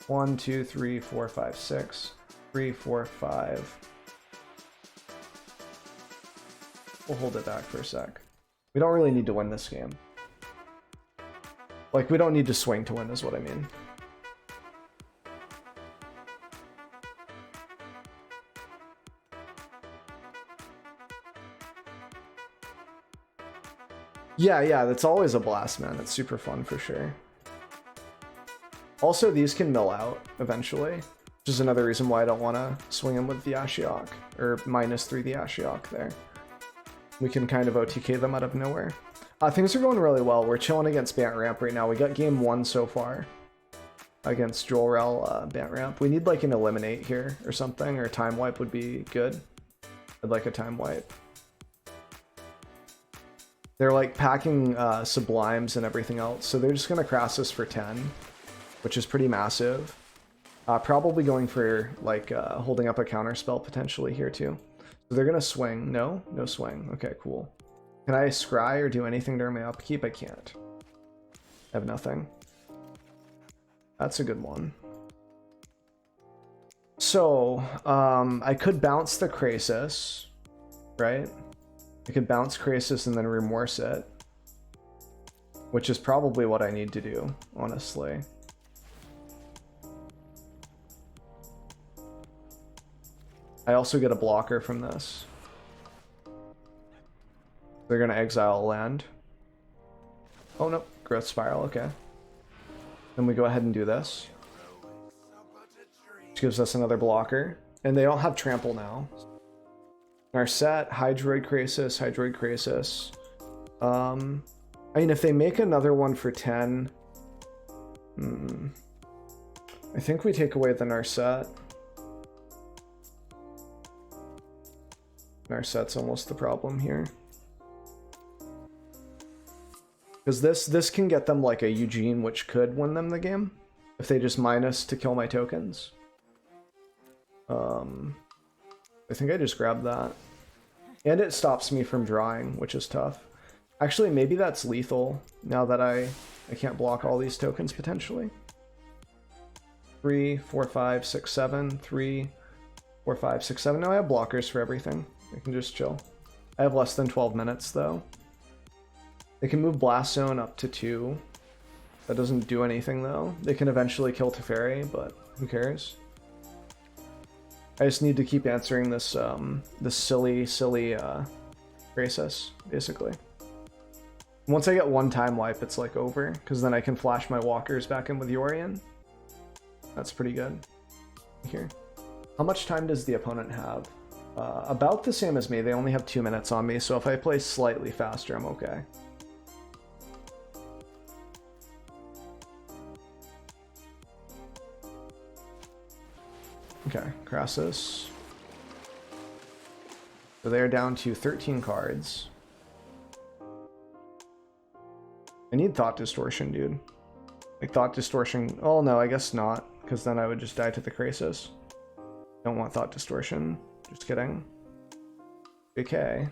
1, 2, 3, 4, 5, 6. 3, 4, 5. We'll hold it back for a sec. We don't really need to win this game. Like, we don't need to swing to win is what I mean. Yeah, that's always a blast, man. It's super fun for sure. Also, these can mill out eventually, which is another reason why I don't want to swing them with the Ashiok, or -3 the Ashiok there. We can kind of OTK them out of nowhere. Things are going really well. We're chilling against Bant Ramp right now. We got game 1 so far against Jolrel Bant Ramp. We need like an eliminate here or something, or a time wipe would be good. I'd like a time wipe. They're like packing Sublimes and everything else, so they're just going to Crassus for 10. Which is pretty massive. Probably going for like holding up a counter spell potentially here too. So they're gonna swing. No swing. Okay, cool. Can I scry or do anything during my upkeep? I can't. I have nothing. That's a good one. So I could bounce the Krasis, right? I could bounce Krasis and then remorse it, which is probably what I need to do, honestly. I also get a blocker from this. They're gonna exile a land. Oh no, Growth Spiral, okay. Then we go ahead and do this. Which gives us another blocker. And they don't have Trample now. In our set, Hydroid Krasis, Hydroid Krasis. I mean, if they make another one for 10... I think we take away the Narset. Narset's almost the problem here. Because this can get them like a Eugene, which could win them the game. If they just minus to kill my tokens. I think I just grabbed that. And it stops me from drawing, which is tough. Actually, maybe that's lethal, now that I can't block all these tokens, potentially. 3, 4, 5, 6, 7. 3, 4, 5, 6, 7. Now I have blockers for everything. I can just chill. I have less than 12 minutes, though. They can move Blast Zone up to 2. That doesn't do anything though. They can eventually kill Teferi, but who cares? I just need to keep answering this this silly Graces, basically. Once I get one time wipe, it's like over, because then I can flash my walkers back in with Yorion. That's pretty good. Here. How much time does the opponent have? About the same as me. They only have 2 minutes on me, so if I play slightly faster, I'm okay. Okay, Crassus. So they're down to 13 cards. I need Thought Distortion, dude. Like, Thought Distortion... Oh, no, I guess not, because then I would just die to the Krasis. Don't want Thought Distortion. Just kidding. Okay.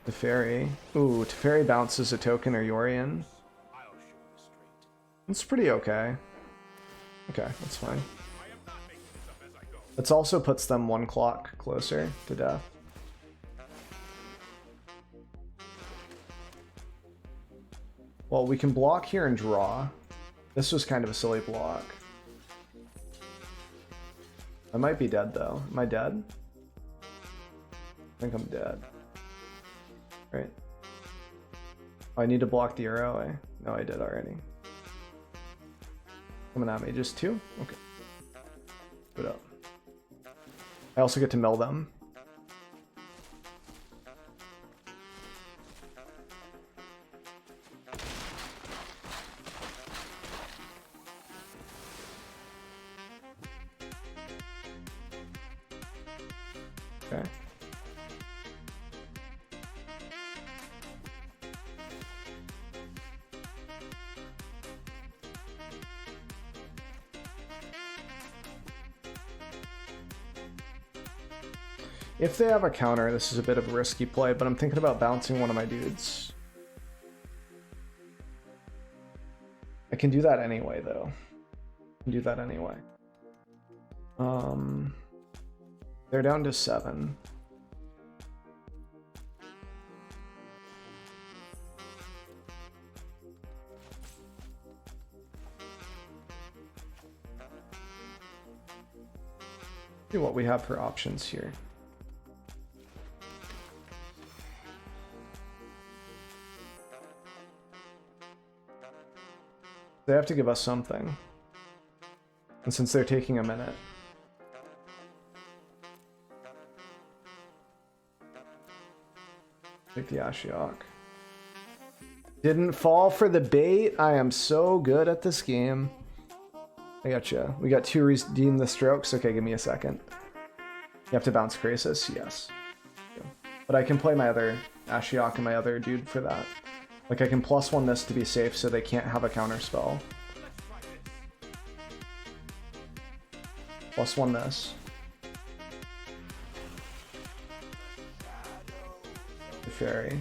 Teferi. Ooh, Teferi bounces a token or Yorion. It's pretty okay. Okay, that's fine. It also puts them 1 clock closer to death. Well, we can block here and draw. This was kind of a silly block. I might be dead though. Am I dead? I think I'm dead. Right. Oh, I need to block the arrow. No, I did already. Coming at me, just 2? Okay. Put up. I also get to mill them. Okay. If they have a counter, this is a bit of a risky play, but I'm thinking about bouncing one of my dudes. I can do that anyway, though. I can do that anyway. They're down to 7. See what we have for options here. They have to give us something. And since they're taking a minute. Take the Ashiok. Didn't fall for the bait. I am so good at this game. I gotcha. We got 2 redeem the strokes. Okay, give me a second. You have to bounce Krasis? Yes. But I can play my other Ashiok and my other dude for that. Like, I can +1 this to be safe so they can't have a counter spell. +1 this. The fairy.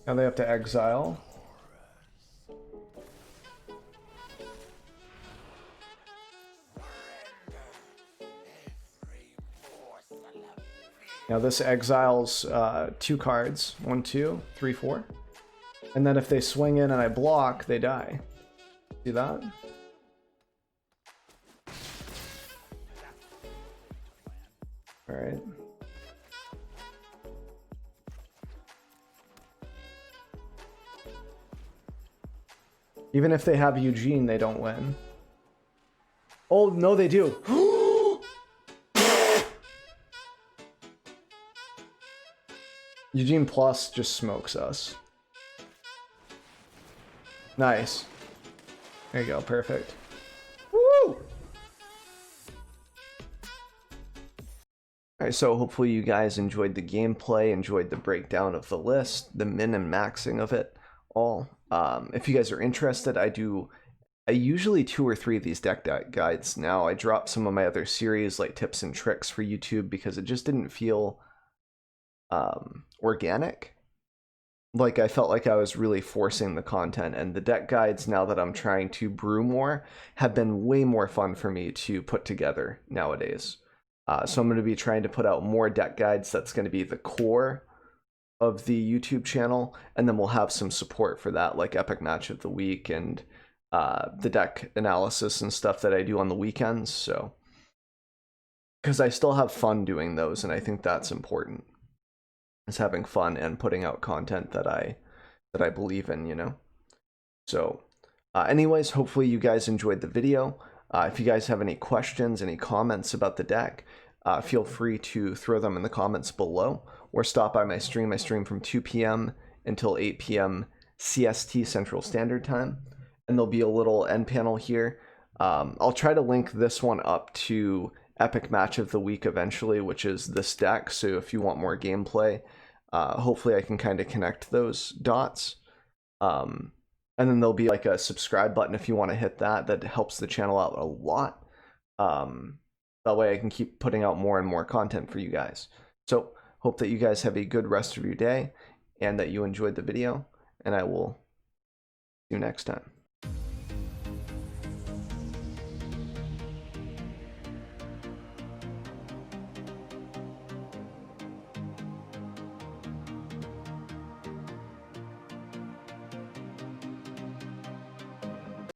Now they have to exile. Now this exiles 2 cards. 1, 2, 3, 4. And then if they swing in and I block, they die. See that? Alright. Even if they have Eugene, they don't win. Oh, no, they do. Eugene Plus just smokes us. Nice. There you go, perfect. Alright, so hopefully you guys enjoyed the gameplay, enjoyed the breakdown of the list, the min and maxing of it all. If you guys are interested, I usually 2 or 3 of these deck guides now. I dropped some of my other series like tips and tricks for YouTube because it just didn't feel organic. Like I felt like I was really forcing the content, and the deck guides, now that I'm trying to brew more, have been way more fun for me to put together nowadays. So I'm going to be trying to put out more deck guides. That's going to be the core of the YouTube channel, and then we'll have some support for that, like Epic Match of the Week and the deck analysis and stuff that I do on the weekends. So, because I still have fun doing those, and I think that's important, is having fun and putting out content that I believe in, you know. So, anyways, hopefully you guys enjoyed the video. If you guys have any questions, any comments about the deck, feel free to throw them in the comments below, or stop by my stream. I stream from 2 p.m. until 8 p.m. CST, Central Standard Time, and there'll be a little end panel here. I'll try to link this one up to Epic Match of the Week eventually, which is this deck, so if you want more gameplay, hopefully I can kind of connect those dots. And then there'll be like a subscribe button if you want to hit that. That helps the channel out a lot. That way I can keep putting out more and more content for you guys. So hope that you guys have a good rest of your day and that you enjoyed the video, and I will see you next time.